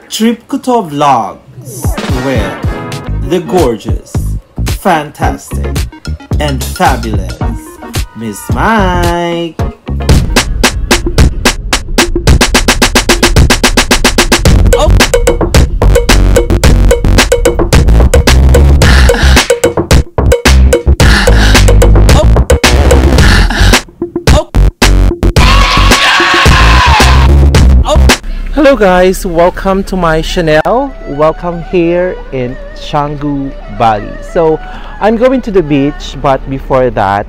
Trip Couture Vlogs with the gorgeous, fantastic, and fabulous Miss Mike. Hello guys, welcome to my channel. Welcome here in Canggu, Bali. So I'm going to the beach, but before that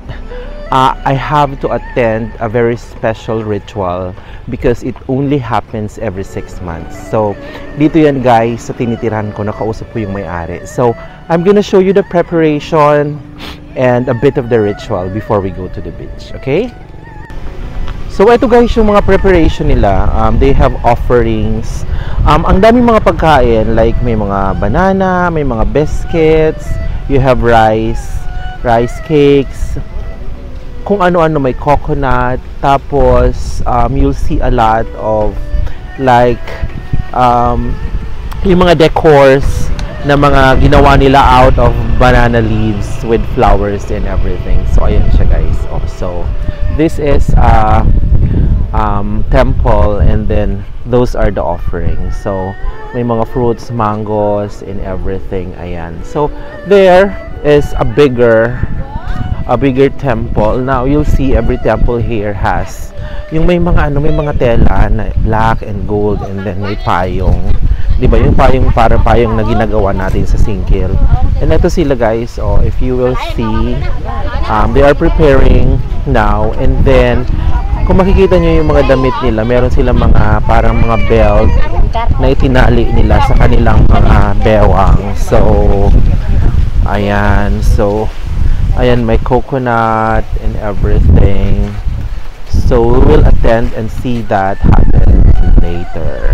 I have to attend a very special ritual because it only happens every 6 months. So dito yan guys, sa tinitirahan ko, nakausap ko yung may-ari. So I'm gonna show you the preparation and a bit of the ritual before we go to the beach, okay? So ito guys yung mga preparation nila. They have offerings. Ang daming mga pagkain, like may mga banana, may mga biscuits, you have rice cakes, kung ano-ano, may coconut. Tapos you'll see a lot of like yung mga decors na mga ginawa nila out of banana leaves with flowers and everything. So ayan siya guys. So this is temple, and then those are the offerings. So may mga fruits, mangoes, and everything. Ayan. So there is a bigger temple. Now you'll see every temple here has yung may mga may mga tela na black and gold, and then may payong. 'Di ba? Yung payong na ginagawa natin sa singkil. And ito sila guys. If you will see, they are preparing now, and then kung makikita nyo yung mga damit nila, meron silang mga parang mga belt na itinali nila sa kanilang mga bewang. So ayan. So ayan, may coconut and everything. So we will attend and see that happen later.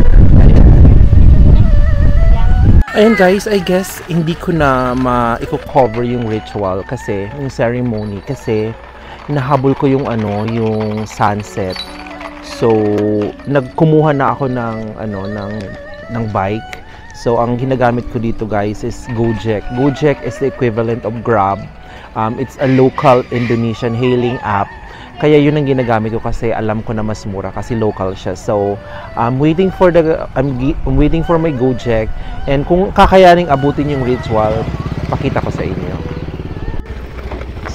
Ayan guys, I guess hindi ko na i-cover yung ritual kasi yung ceremony, kasi nahabol ko yung yung sunset. So nagkumuha na ako ng bike. So ang ginagamit ko dito guys is Gojek. Gojek is the equivalent of Grab. It's a local Indonesian hailing app. Kaya yun ang ginagamit ko kasi alam ko na mas mura kasi local siya. So I'm waiting for my Gojek, and kung kakayaning abutin yung ritual, pakita ko sa inyo.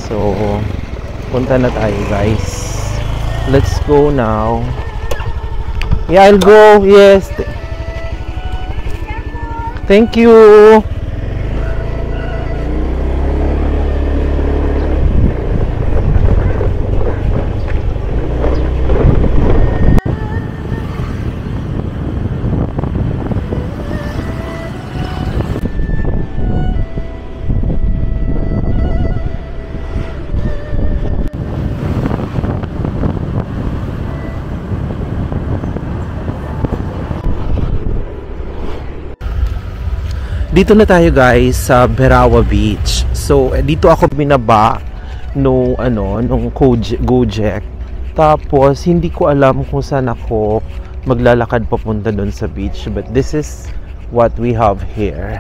So punta na tayo guys. Let's go now. Yeah, I'll go. Yes. Thank you. Dito na tayo guys sa Berawa Beach. So dito ako binaba nung Gojek. Tapos hindi ko alam kung saan ako maglalakad papunta doon sa beach, but this is what we have here.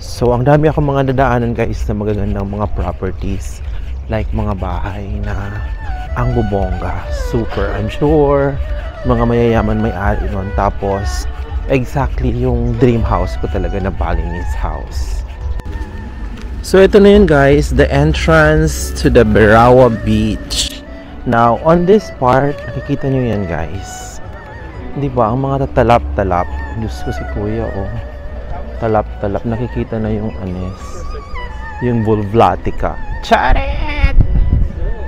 So ang dami akong mga dadaanan guys na magagandang mga properties, like mga bahay na ang bubongga, super, I'm sure mga mayayaman may-ari nun. Tapos exactly yung dream house ko talaga na Balinese house. So ito na yun guys, the entrance to the Berawa Beach. Now on this part, nakikita nyo yan guys, di ba ang mga tatalap-talap. Diyos ko, si kuya talap-talap. Nakikita na yung yung Vulvatica. Charet!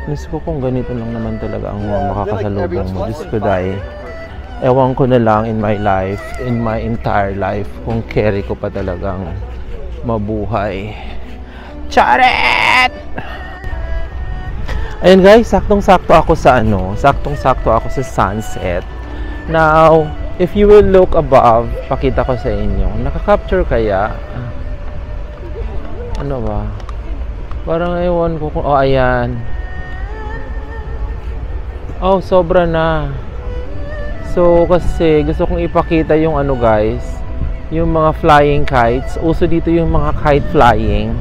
Diyos ko, kung ganito lang naman talaga ang mga makakasalubong mo. Diyos ko dahil ewan ko na lang in my life, in my entire life, kung carry ko pa talagang mabuhay. Charet! Ayan guys, saktong-sakto ako sa sunset. Now, if you will look above, pakita ko sa inyo. Naka-capture kaya? Ano ba? Parang ewan ko kung, ayan. Oh, sobra na. So, kasi gusto kong ipakita yung ano guys, yung mga flying kites. Uso dito yung mga kite flying.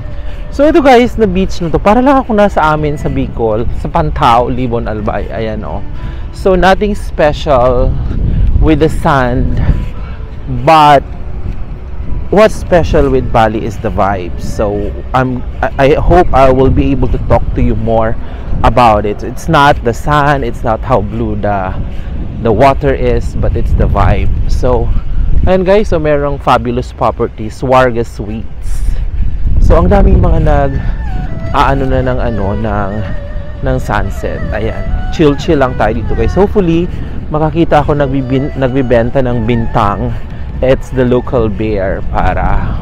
So, ito guys, na beach na to. Para lang ako nasa amin sa Bicol, sa Pantao, Libon, Albay. Ayan o. So, nothing special with the sand. But, what's special with Bali is the vibes. So, I hope I will be able to talk to you more about it. It's not the sun, it's not how blue the water is, but it's the vibe. So, ayan guys, so merong fabulous properties, Warga Suites. So, ang daming mga aano na ng sunset. Ayan, chill lang tayo dito guys. Hopefully, makakita ako nagbibenta ng bintang. It's the local bear para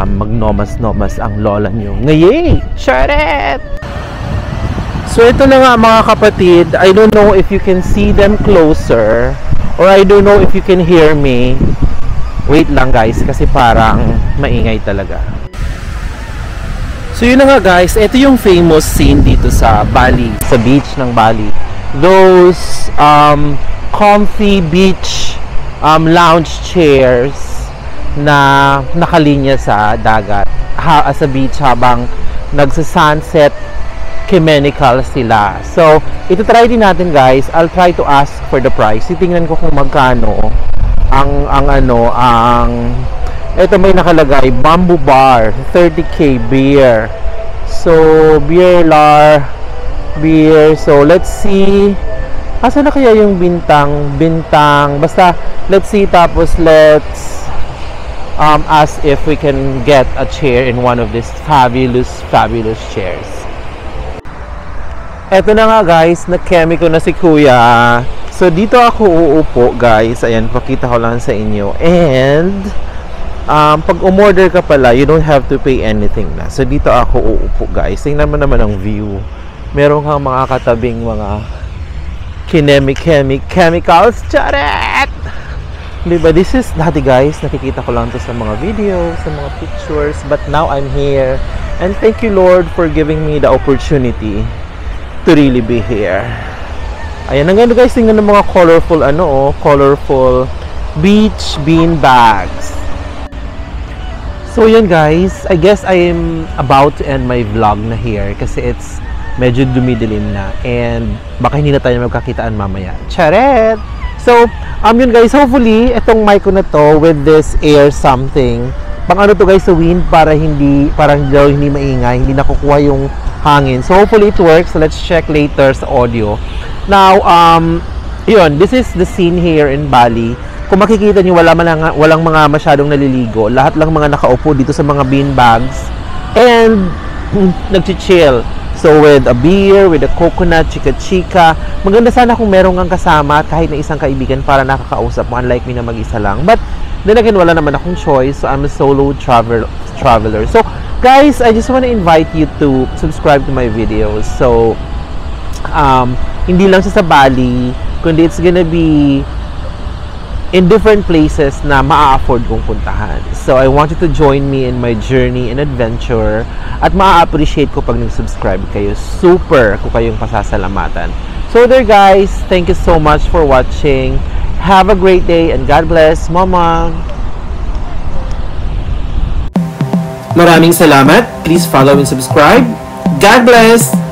magnomas-nomas ang lola nyo. Ngayay! Charet! So ito na nga mga kapatid, I don't know if you can see them closer or I don't know if you can hear me. Wait lang guys kasi parang maingay talaga. So yun na nga guys, ito yung famous scene dito sa Bali, sa beach ng Bali. Those comfy beach lounge chairs na nakalinya sa dagat sa beach habang nagsa-sunset chemical sila. So, ito try din natin guys. I'll try to ask for the price. Titingnan ko kung magkano ito may nakalagay bamboo bar 30k beer. So, beer. So, let's see. Asa na kaya yung bintang? Basta, let's see. Tapos, let's ask if we can get a chair in one of these fabulous chairs. Eto na nga guys, na-kemi ko na si Kuya. So dito ako uupo guys. Ayan, pakita ko lang sa inyo. And pag umorder ka pala, you don't have to pay anything na. So dito ako uupo guys. Tingnan mo naman ang view. Meron kang mga katabing mga chemicals. Charet! Diba? This is dati guys, nakikita ko lang to sa mga videos, sa mga pictures. But now I'm here. And thank you Lord for giving me the opportunity to really be here. Ayan, ang ganda guys, tingnan ng mga colorful beach bean bags. So yun guys, I guess I am about to end my vlog na here kasi it's medyo dumidilim na and baka hindi na tayo magkakitaan mamaya. Charet! So, yun guys, hopefully itong mic ko na to with this air something, pang ano to guys sa wind para hindi maingay, hindi nakukuha yung hangin. So hopefully it works. So let's check later sa audio. Now, yun, this is the scene here in Bali. Kung makikita nyo, walang mga masyadong naliligo. Lahat lang mga nakaupo dito sa mga bean bags and nagchichill. So with a beer, with a coconut, chika-chika. Maganda sana kung meron kang kasama kahit na isang kaibigan para nakakausap mo, unlike me na mag-isa lang. But then again, wala naman akong choice. So I'm a solo traveler. So guys, I just want to invite you to subscribe to my videos. So hindi lang siya sa Bali, kundi it's gonna be in different places na maa-afford kong puntahan. So I want you to join me in my journey and adventure at maa-appreciate ko pag nag-subscribe kayo. Super ko kayong pasasalamatan. So there guys, thank you so much for watching. Have a great day and God bless. Mama! Maraming salamat. Please follow and subscribe. God bless!